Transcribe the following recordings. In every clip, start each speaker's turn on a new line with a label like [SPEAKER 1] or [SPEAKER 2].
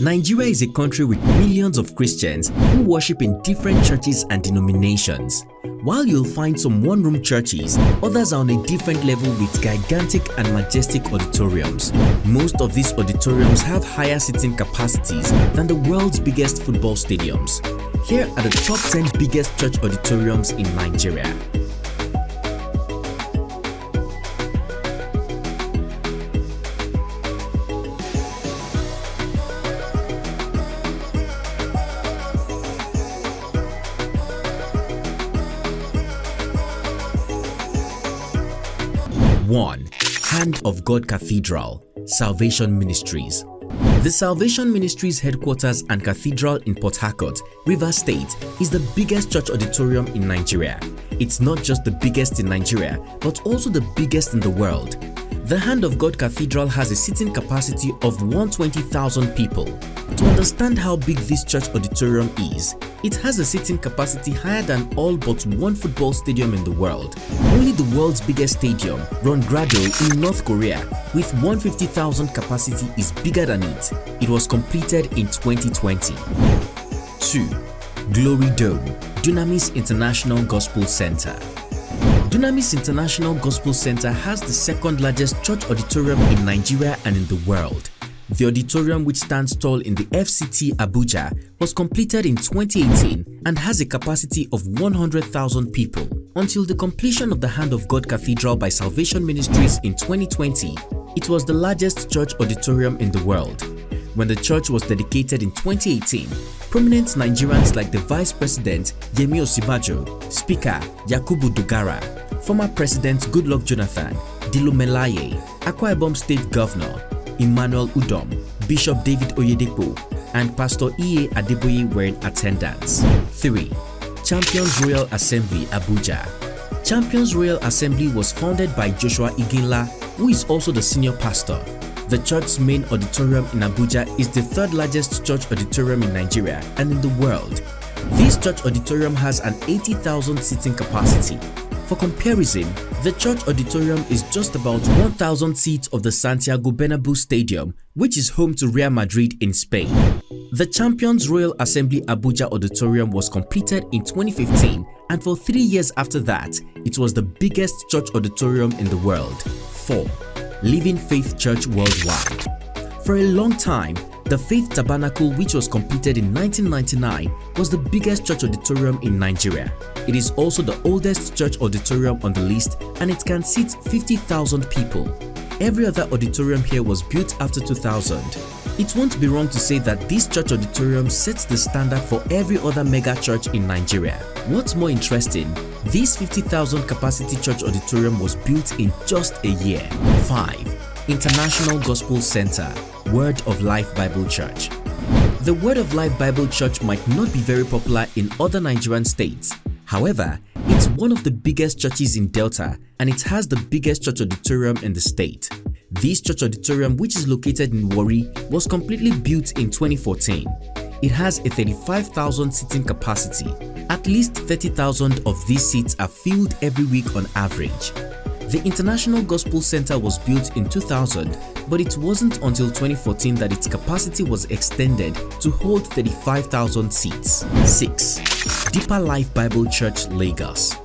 [SPEAKER 1] Nigeria is a country with millions of Christians who worship in different churches and denominations. While you'll find some one-room churches, others are on a different level with gigantic and majestic auditoriums. Most of these auditoriums have higher seating capacities than the world's biggest football stadiums. Here are the top 10 biggest church auditoriums in Nigeria. One, Hand of God Cathedral, Salvation Ministries. The Salvation Ministries headquarters and cathedral in Port Harcourt, Rivers State, is the biggest church auditorium in Nigeria. It's not just the biggest in Nigeria, but also the biggest in the world. The Hand of God Cathedral has a seating capacity of 120,000 people. To understand how big this church auditorium is, it has a seating capacity higher than all but one football stadium in the world. Only the world's biggest stadium, Rongrado in North Korea, with 150,000 capacity is bigger than it. It was completed in 2020. 2. Glory Dome, Dunamis International Gospel Center. Dunamis International Gospel Center has the second largest church auditorium in Nigeria and in the world. The auditorium, which stands tall in the FCT Abuja, was completed in 2018 and has a capacity of 100,000 people. Until the completion of the Hand of God Cathedral by Salvation Ministries in 2020, it was the largest church auditorium in the world. When the church was dedicated in 2018, prominent Nigerians like the Vice President Yemi Osinbajo, Speaker Yakubu Dogara, former President Goodluck Jonathan, Dilo Melaye, Akwa Ibom State Governor Emmanuel Udom, Bishop David Oyedepo, and Pastor E.A. Adeboye were in attendance. 3. Champions Royal Assembly, Abuja. Champions Royal Assembly was founded by Joshua Iginla, who is also the senior pastor. The church's main auditorium in Abuja is the third largest church auditorium in Nigeria and in the world. This church auditorium has an 80,000 seating capacity. For comparison, the church auditorium is just about 1,000 seats of the Santiago Bernabeu Stadium, which is home to Real Madrid in Spain. The Champions Royal Assembly Abuja Auditorium was completed in 2015, and for 3 years after that, it was the biggest church auditorium in the world. 4. Living Faith Church Worldwide. For a long time, the Faith Tabernacle, which was completed in 1999, was the biggest church auditorium in Nigeria. It is also the oldest church auditorium on the list, and it can seat 50,000 people. Every other auditorium here was built after 2000. It won't be wrong to say that this church auditorium sets the standard for every other mega church in Nigeria. What's more interesting, this 50,000 capacity church auditorium was built in just a year. 5. International Gospel Center, Word of Life Bible Church. The Word of Life Bible Church might not be very popular in other Nigerian states. However, it's one of the biggest churches in Delta, and it has the biggest church auditorium in the state. This church auditorium, which is located in Warri, was completely built in 2014. It has a 35,000 seating capacity. At least 30,000 of these seats are filled every week on average. The International Gospel Center was built in 2000, but it wasn't until 2014 that its capacity was extended to hold 35,000 seats. 6. Deeper Life Bible Church, Lagos.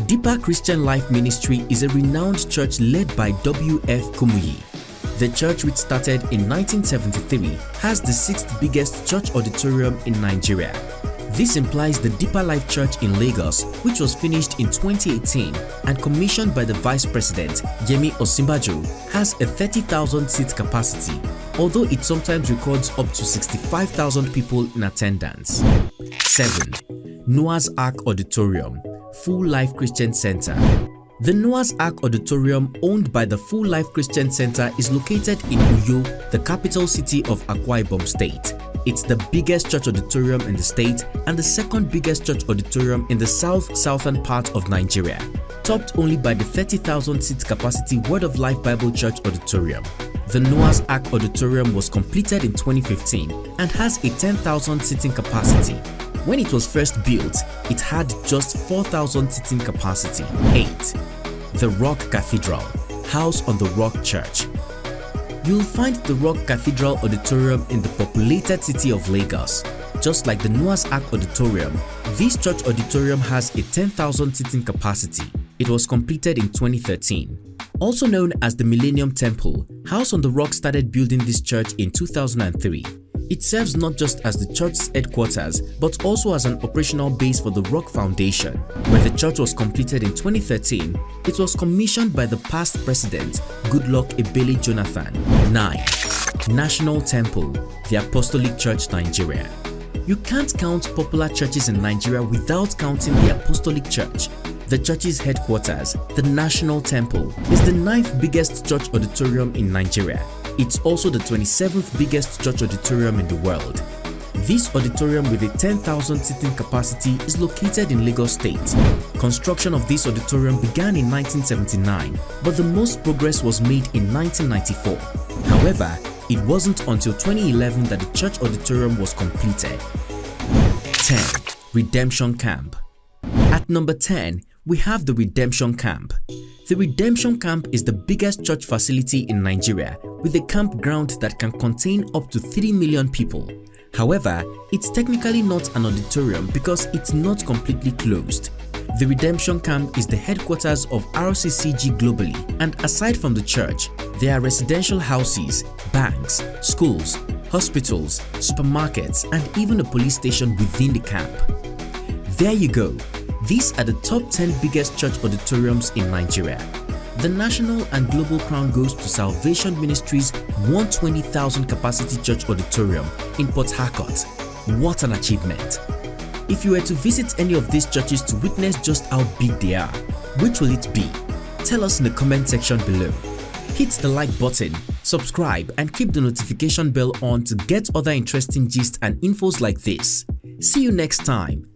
[SPEAKER 1] Deeper Christian Life Ministry is a renowned church led by W.F. Kumuyi. The church, which started in 1973, has the 6th biggest church auditorium in Nigeria. This implies the Deeper Life Church in Lagos, which was finished in 2018 and commissioned by the Vice President Yemi Osinbajo, has a 30,000 seat capacity, although it sometimes records up to 65,000 people in attendance. 7. Noah's Ark Auditorium, Full Life Christian Center. The Noah's Ark Auditorium, owned by the Full Life Christian Center, is located in Uyo, the capital city of Akwa Ibom State. It's the biggest church auditorium in the state and the second biggest church auditorium in the southern part of Nigeria, topped only by the 30,000 seat capacity Word of Life Bible Church Auditorium. The Noah's Ark Auditorium was completed in 2015 and has a 10,000 seating capacity. When it was first built, it had just 4,000 seating capacity. 8. The Rock Cathedral, House on the Rock Church. You'll find the Rock Cathedral Auditorium in the populated city of Lagos. Just like the Noah's Ark Auditorium, this church auditorium has a 10,000 seating capacity. It was completed in 2013. Also known as the Millennium Temple, House on the Rock started building this church in 2003. It serves not just as the church's headquarters, but also as an operational base for the Rock Foundation. When the church was completed in 2013, it was commissioned by the past president, Goodluck Ebele Jonathan. 9. National Temple, the Apostolic Church, Nigeria. You can't count popular churches in Nigeria without counting the Apostolic Church. The church's headquarters, the National Temple, is the 9th biggest church auditorium in Nigeria. It's also the 27th biggest church auditorium in the world. This auditorium with a 10,000 seating capacity is located in Lagos State. Construction of this auditorium began in 1979, but the most progress was made in 1994. However, it wasn't until 2011 that the church auditorium was completed. 10. Redemption Camp. At number 10, we have the Redemption Camp. The Redemption Camp is the biggest church facility in Nigeria with a campground that can contain up to 3 million people. However, it's technically not an auditorium because it's not completely closed. The Redemption Camp is the headquarters of RCCG globally, and aside from the church, there are residential houses, banks, schools, hospitals, supermarkets, and even a police station within the camp. There you go. These are the top 10 biggest church auditoriums in Nigeria. The national and global crown goes to Salvation Ministries' 120,000 capacity church auditorium in Port Harcourt. What an achievement! If you were to visit any of these churches to witness just how big they are, which will it be? Tell us in the comment section below. Hit the like button, subscribe, and keep the notification bell on to get other interesting gists and infos like this. See you next time.